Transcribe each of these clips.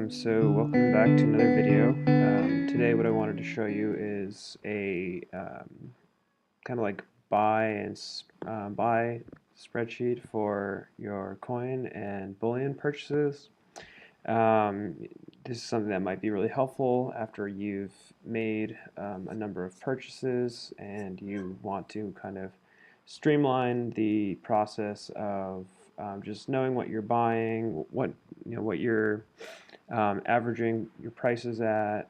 So welcome back to another video. Today what I wanted to show you is a kind of like buy spreadsheet for your coin and bullion purchases. Um, this is something that might be really helpful after you've made a number of purchases and you want to kind of streamline the process of just knowing what you're buying, what you're averaging your prices at,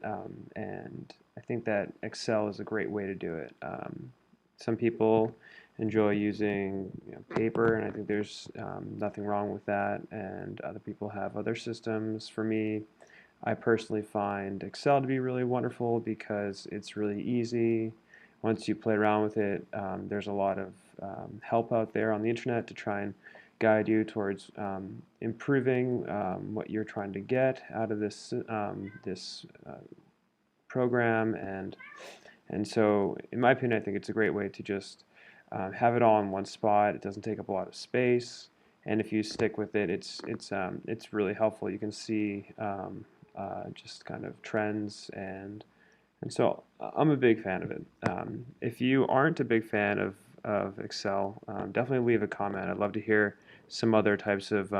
and I think that Excel is a great way to do it. Some people enjoy using paper, and I think there's nothing wrong with that, and other people have other systems. For me, I personally find Excel to be really wonderful because it's really easy. Once you play around with it, there's a lot of help out there on the internet to try and guide you towards improving what you're trying to get out of this program, and so in my opinion, I think it's a great way to just have it all in one spot. It doesn't take up a lot of space, and if you stick with it, it's really helpful. You can see just kind of trends, and so I'm a big fan of it. If you aren't a big fan of Excel, definitely leave a comment. I'd love to hear some other types of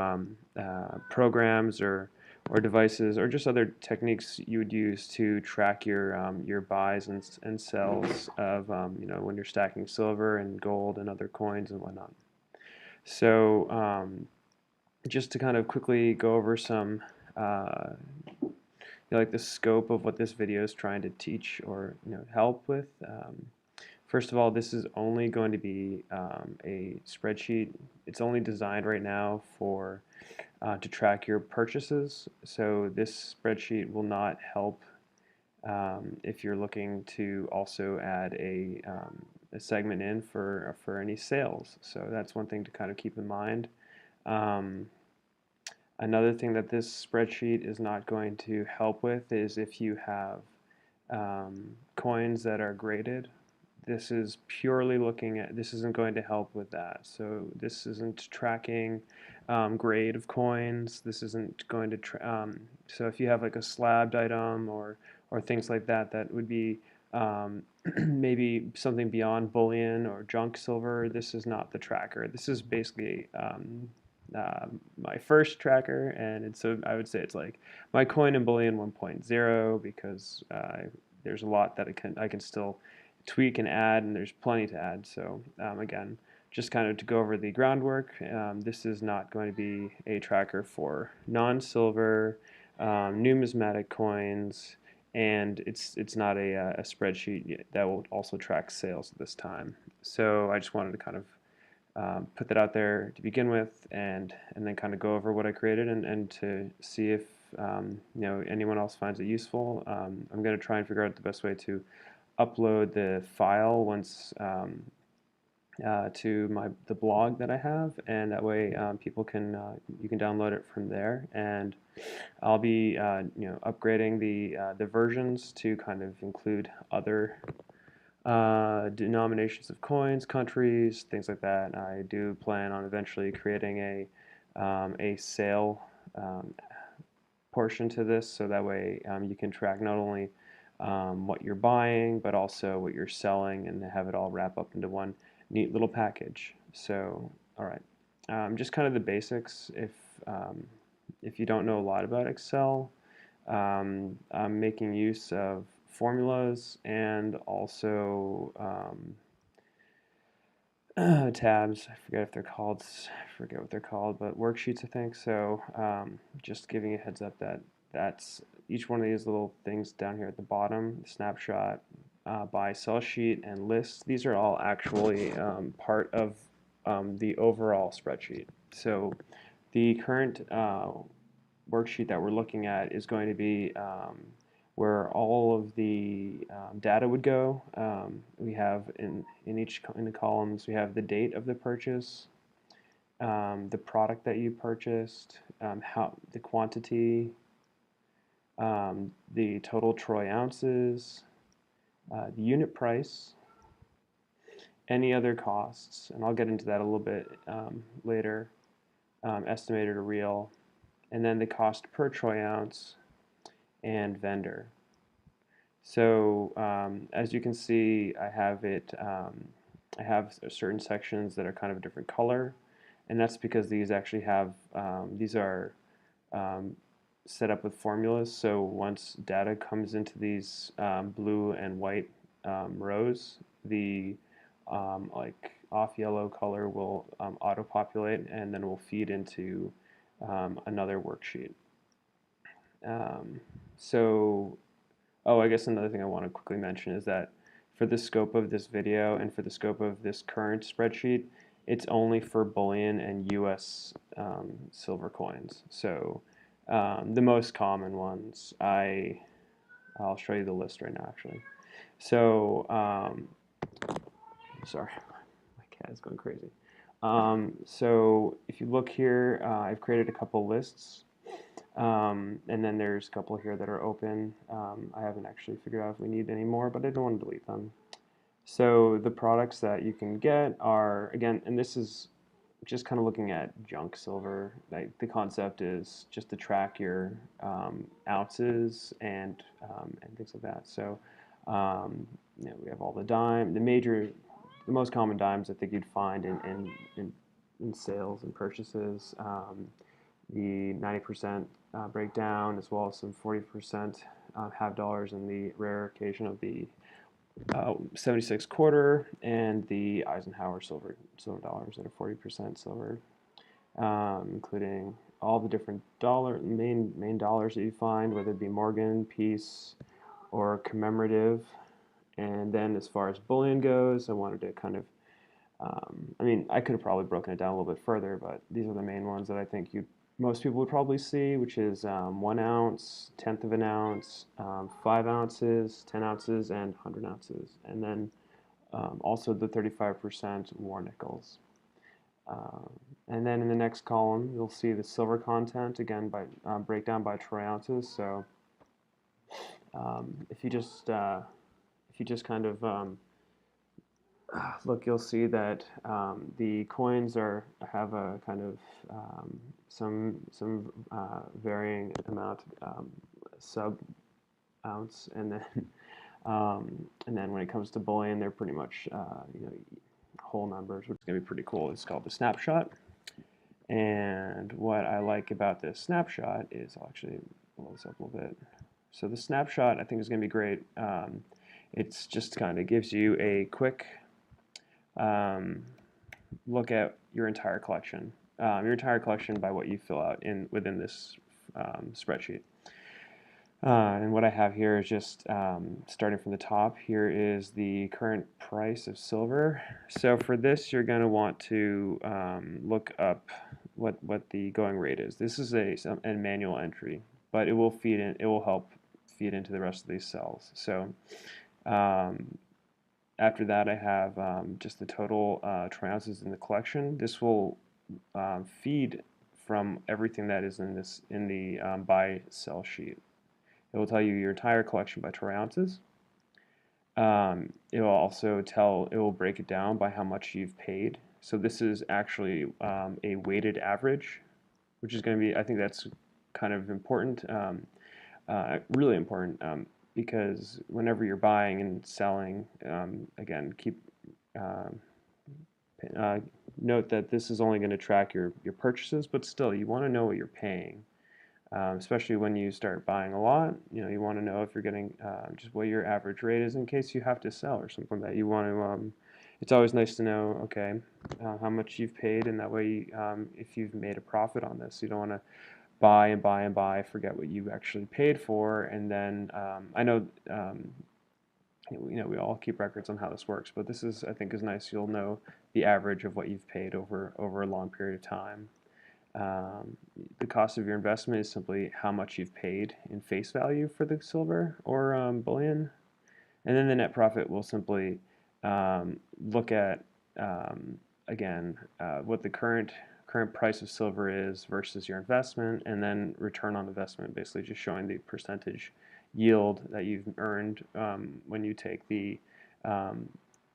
programs or devices or just other techniques you would use to track your buys and sells of when you're stacking silver and gold and other coins and whatnot. So just to kind of quickly go over some like the scope of what this video is trying to teach or help with. First of all, this is only going to be a spreadsheet. It's only designed right now for to track your purchases. So this spreadsheet will not help if you're looking to also add a segment in for any sales. So that's one thing to kind of keep in mind. Another thing that this spreadsheet is not going to help with is if you have coins that are graded. This is purely looking at, this isn't going to help with that. So this isn't tracking grade of coins. This isn't going to, so if you have like a slabbed item or things like that, that would be maybe something beyond bullion or junk silver. This is not the tracker. This is basically my first tracker, and so I would say it's like my coin and bullion 1.0 because there's a lot that I can still tweak and add, and there's plenty to add. So again, just kind of to go over the groundwork, this is not going to be a tracker for non-silver numismatic coins, and it's not a spreadsheet that will also track sales at this time. So I just wanted to kind of put that out there to begin with, and then kind of go over what I created and to see if anyone else finds it useful. I'm going to try and figure out the best way to upload the file once to the blog that I have, and that way people can you can download it from there. And I'll be upgrading the versions to kind of include other denominations of coins, countries, things like that. I do plan on eventually creating a sale portion to this, so that way you can track not only what you're buying, but also what you're selling, and have it all wrap up into one neat little package. So, all right, just kind of the basics. If you don't know a lot about Excel, I'm making use of formulas and also tabs. I forget what they're called, but worksheets, I think. So just giving you a heads up that that's each one of these little things down here at the bottom: snapshot, buy, sell sheet, and list. These are all actually part of the overall spreadsheet. So the current worksheet that we're looking at is going to be where all of the data would go. We have in the columns, we have the date of the purchase, the product that you purchased, the quantity, the total troy ounces, the unit price, any other costs, and I'll get into that a little bit later, estimated or real, and then the cost per troy ounce, and vendor. So as you can see, I have I have certain sections that are kind of a different color, and that's because these actually have these are um, set up with formulas. So once data comes into these blue and white rows, the like off yellow color will auto-populate and then will feed into another worksheet. Um, so, oh, I guess another thing I want to quickly mention is that for the scope of this video and for the scope of this current spreadsheet, it's only for bullion and US silver coins. So the most common ones, I'll show you the list right now actually. So, sorry, my cat is going crazy. So if you look here, I've created a couple lists. And then there's a couple here that are open. I haven't actually figured out if we need any more, but I don't want to delete them. So the products that you can get are, again, and this is just kind of looking at junk silver. Like the concept is just to track your ounces and things like that. So we have all the the most common dimes I think you'd find in sales and purchases. The 90% breakdown, as well as some 40% half dollars, and the rare occasion of the 76 quarter and the Eisenhower silver dollars that are 40% silver, including all the different main dollars that you find, whether it be Morgan, Peace, or commemorative. And then as far as bullion goes, I wanted to kind of I mean, I could have probably broken it down a little bit further, but these are the main ones that I think most people would probably see, which is 1 ounce, tenth of an ounce, 5 ounces, 10 ounces, and 100 ounces. And then also the 35% war nickels. And then in the next column, you'll see the silver content, again, by breakdown by troy ounces. So if you just kind of look, you'll see that the coins have a kind of some varying amount sub ounce, and then when it comes to bullion, they're pretty much whole numbers, which is going to be pretty cool. It's called the Snapshot, and what I like about this Snapshot is, I'll actually blow this up a little bit. So the Snapshot I think is going to be great. It's just kind of gives you a quick look at your entire collection. By what you fill out within this spreadsheet. And what I have here is just starting from the top. Here is the current price of silver. So for this, you're going to want to look up what the going rate is. This is a manual entry, but it will feed in. It will help feed into the rest of these cells. So after that, I have just the total troy ounces in the collection. This will feed from everything that is in the buy sell sheet. It will tell you your entire collection by troy ounces. It will also it will break it down by how much you've paid. So this is actually a weighted average, which is going to be, I think that's kind of important, really important, because whenever you're buying and selling, again, note that this is only going to track your purchases, but still, you want to know what you're paying. Especially when you start buying a lot, you want to know if you're getting just what your average rate is in case you have to sell or something that you want to. It's always nice to know, okay, how much you've paid, and that way, if you've made a profit on this, you don't want to buy and buy and buy, forget what you actually paid for, and then I know. We all keep records on how this works, but this is, I think, is nice. You'll know the average of what you've paid over a long period of time. The cost of your investment is simply how much you've paid in face value for the silver or bullion, and then the net profit will simply look at again what the current price of silver is versus your investment, and then return on investment, basically just showing the percentage yield that you've earned when you take the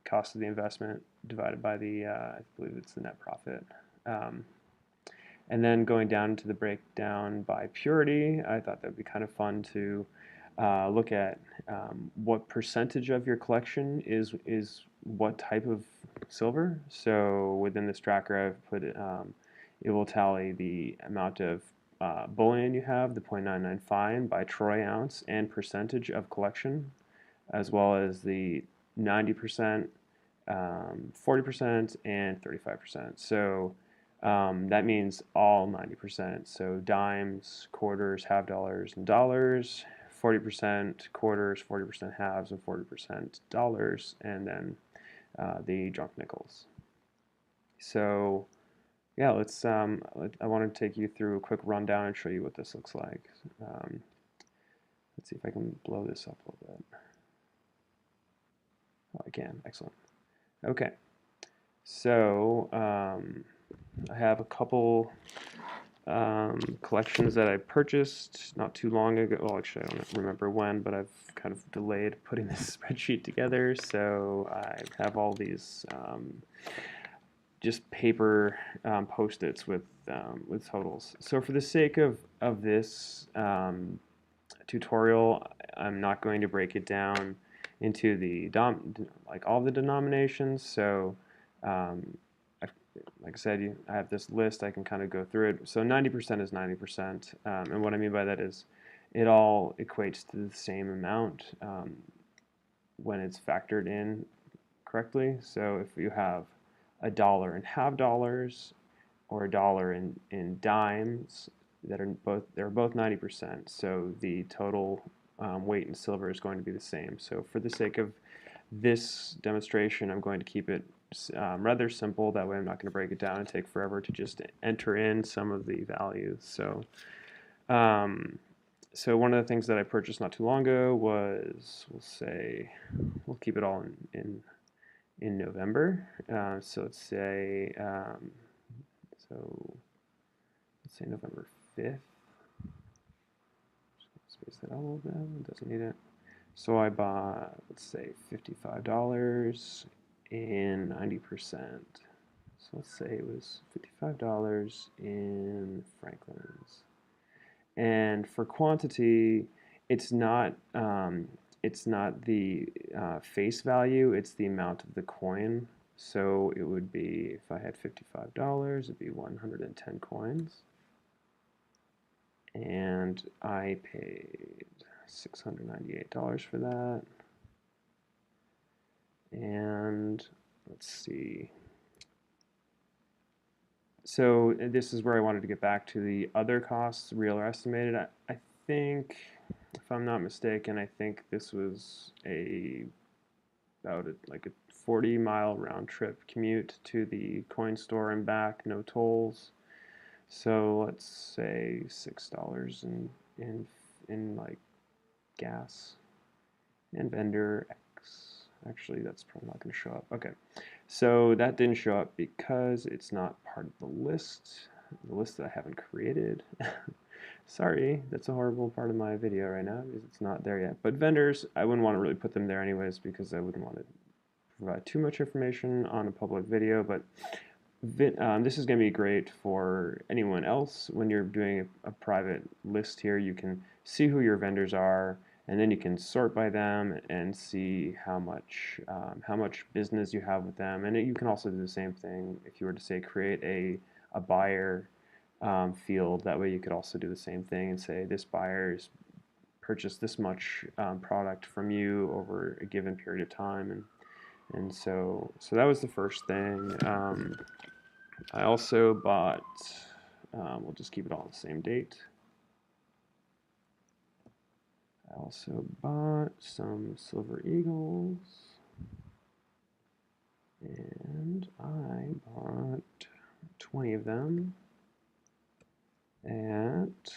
cost of the investment divided by the I believe it's the net profit. And then going down to the breakdown by purity, I thought that would be kind of fun to look at what percentage of your collection is what type of silver. So within this tracker, I've put it will tally the amount of bullion you have, the 0.995 by troy ounce, and percentage of collection, as well as the 90%, 40%, and 35%. So that means all 90%. So dimes, quarters, half dollars, and dollars, 40% quarters, 40% halves, and 40% dollars, and then the junk nickels. So yeah, I want to take you through a quick rundown and show you what this looks like. Let's see if I can blow this up a little bit. Oh, I can. Excellent. Okay. So I have a couple collections that I purchased not too long ago. Well, actually, I don't remember when, but I've kind of delayed putting this spreadsheet together. So I have all these just paper post-its with totals. So for the sake of this tutorial, I'm not going to break it down into the like all the denominations. So like I said, I have this list. I can kind of go through it. So 90% is 90%, and what I mean by that is it all equates to the same amount when it's factored in correctly. So if you have a dollar in half dollars or a dollar in dimes, they're both 90%. So the total weight in silver is going to be the same. So for the sake of this demonstration, I'm going to keep it rather simple. That way I'm not going to break it down and take forever to just enter in some of the values. So so one of the things that I purchased not too long ago was, we'll keep it all in November. So let's say November 5th. Space that out a little bit. It doesn't need it. So I bought, let's say, $55 and 90%. So let's say it was $55 in Franklin's. And for quantity, it's not the face value, it's the amount of the coin. So it would be, if I had $55, it'd be 110 coins. And I paid $698 for that. And let's see. So this is where I wanted to get back to the other costs, real or estimated. I think, if I'm not mistaken, I think this was like a 40-mile round trip commute to the coin store and back, no tolls. So let's say $6 in like gas and vendor X. Actually, that's probably not going to show up. Okay, so that didn't show up because it's not part of the list that I haven't created. Sorry, that's a horrible part of my video right now because it's not there yet. But vendors, I wouldn't want to really put them there anyways because I wouldn't want to provide too much information on a public video. But this is going to be great for anyone else. When you're doing a private list here, you can see who your vendors are, and then you can sort by them and see how much business you have with them. And you can also do the same thing if you were to say create a buyer field. That way you could also do the same thing and say this buyer's purchased this much product from you over a given period of time, and so that was the first thing. I also bought, we'll just keep it all the same date. I also bought some Silver Eagles, and I bought 20 of them at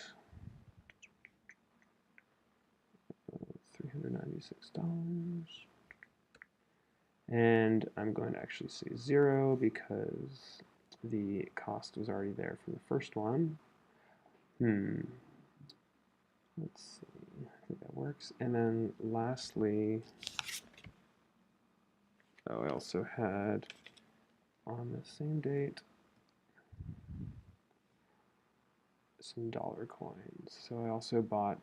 $396. And I'm going to actually say 0 because the cost was already there for the first one. Let's see, I think that works. And then lastly, I also had on the same date some dollar coins. So I also bought,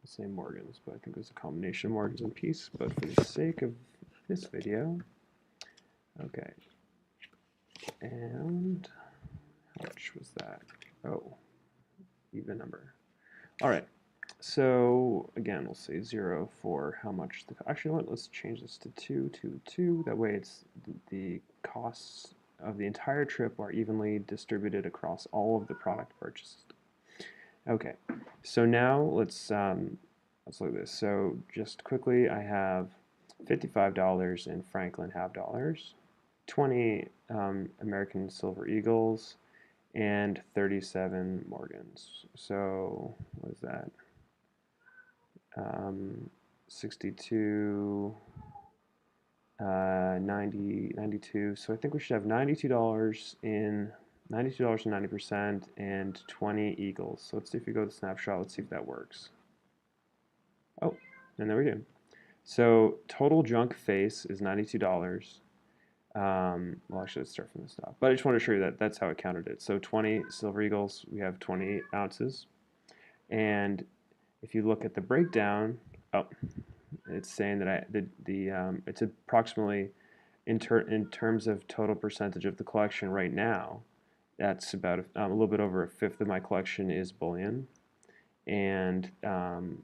let's say Morgans, but I think it was a combination of Morgans and Peace. But for the sake of this video, okay. And how much was that? Oh, even number. All right. So again, we'll say 0 for how much the, actually, you know what, let's change this to 2, 2, 2. That way it's the costs of the entire trip are evenly distributed across all of the product purchased. Okay, so now let's look at this. So just quickly, I have $55 in Franklin half dollars, 20 American Silver Eagles, and 37 Morgans. So what is that? 62, 90, 92. So I think we should have $92 in $92 and 90% and 20 Eagles. So let's see if we go to Snapshot. Let's see if that works. Oh, and there we go. So total junk face is $92. Well, actually, let's start from the top. But I just want to show you that that's how it counted it. So 20 Silver Eagles, we have 28 ounces. And if you look at the breakdown, oh, it's saying that it's approximately in terms of total percentage of the collection right now. That's about a little bit over a fifth of my collection is bullion, and the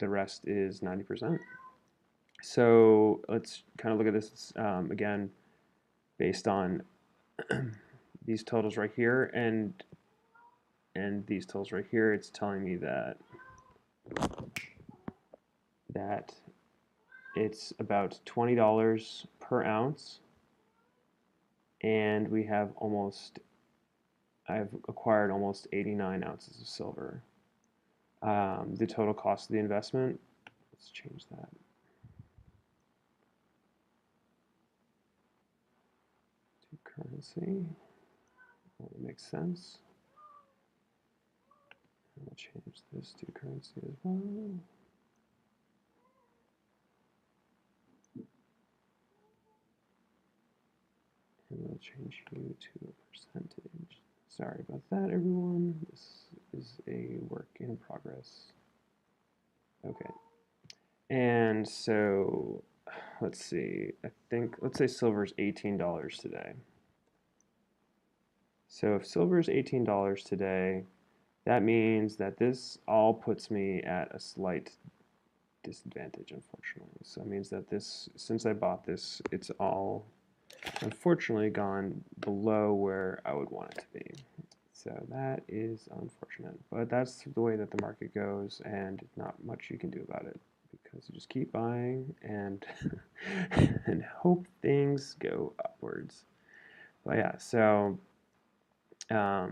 rest is 90%. So let's kind of look at this again, based on these totals right here and these totals right here. It's telling me that it's about $20 per ounce, and we have I've acquired almost 89 ounces of silver. The total cost of the investment, let's change that. To currency, that makes sense. And we'll change this to currency as well. And we'll change you to a percentage. Sorry about that, everyone. This is a work in progress. Okay. And so, let's see. Let's say silver is $18 today. So if silver is $18 today, that means that this all puts me at a slight disadvantage, unfortunately. So it means that this, since I bought this, it's all unfortunately gone below where I would want it to be. So that is unfortunate, but that's the way that the market goes, and not much you can do about it, because you just keep buying and and hope things go upwards. But yeah, so yeah,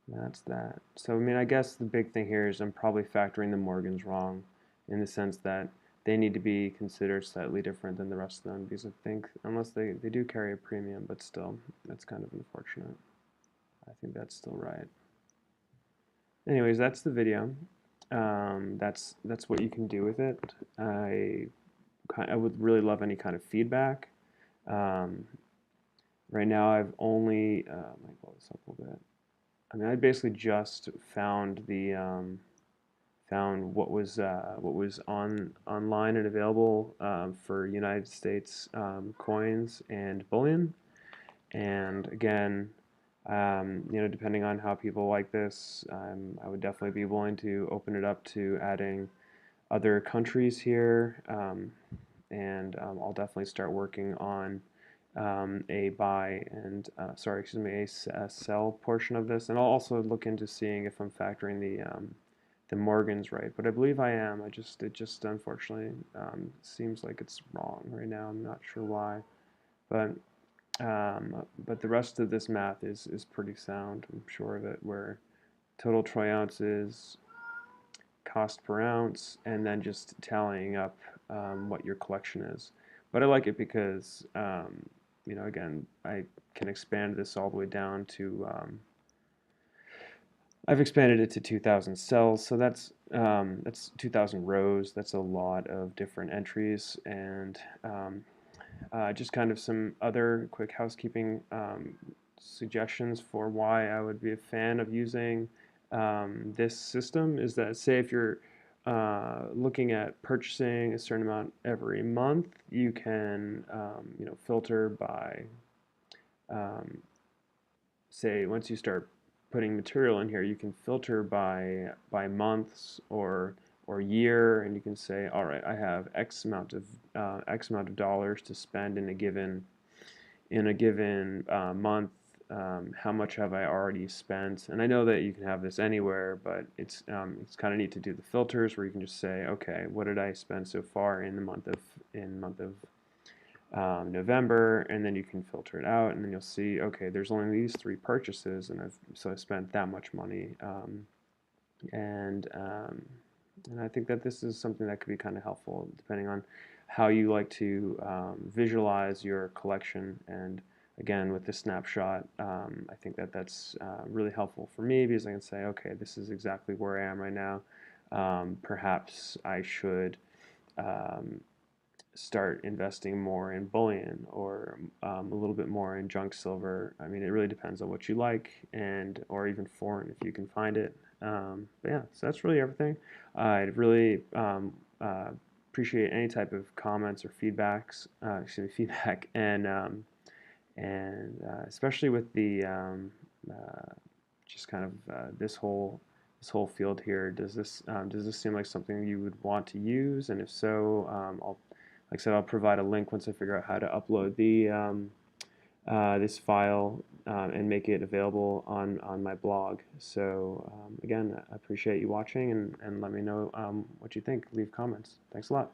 that's that. So I mean, I guess the big thing here is I'm probably factoring the Morgans wrong, in the sense that they need to be considered slightly different than the rest of them, because I think, unless they do carry a premium, but still, that's kind of unfortunate. I think that's still right. Anyways, that's the video. That's what you can do with it. I would really love any kind of feedback. Right now, I've only, I might blow this up a little bit. I mean, I basically just found the found what was online and available for United States coins and bullion. And again, you know, depending on how people like this, I would definitely be willing to open it up to adding other countries here, and I'll definitely start working on a buy and a sell portion of this, and I'll also look into seeing if I'm factoring the Morgans right, but I believe I am. It just unfortunately seems like it's wrong right now. I'm not sure why, but the rest of this math is pretty sound. I'm sure of it, where total troy ounces, cost per ounce, and then just tallying up what your collection is. But I like it because you know, again, I can expand this all the way down to I've expanded it to 2,000 cells, so that's 2,000 rows. That's a lot of different entries, and just kind of some other quick housekeeping suggestions for why I would be a fan of using this system is that, say, if you're looking at purchasing a certain amount every month, you can filter by, say, once you start putting material in here, you can filter by months or year, and you can say, all right, I have X amount of dollars to spend in a given month. How much have I already spent? And I know that you can have this anywhere, but it's kind of neat to do the filters where you can just say, okay, what did I spend so far in the month of November, and then you can filter it out, and then you'll see, okay, there's only these 3 purchases, and I spent that much money, and I think that this is something that could be kind of helpful depending on how you like to visualize your collection. And again, with the snapshot, I think that that's really helpful for me because I can say, okay, this is exactly where I am right now. Perhaps I should start investing more in bullion or a little bit more in junk silver. I mean, it really depends on what you like, and or even foreign if you can find it. But yeah, so that's really everything. I'd really appreciate any type of comments or feedbacks, feedback, and especially with the just kind of this whole field here. Does this seem like something you would want to use? And if so, like I said, I'll provide a link once I figure out how to upload this file and make it available on my blog. So again, I appreciate you watching, and let me know what you think. Leave comments. Thanks a lot.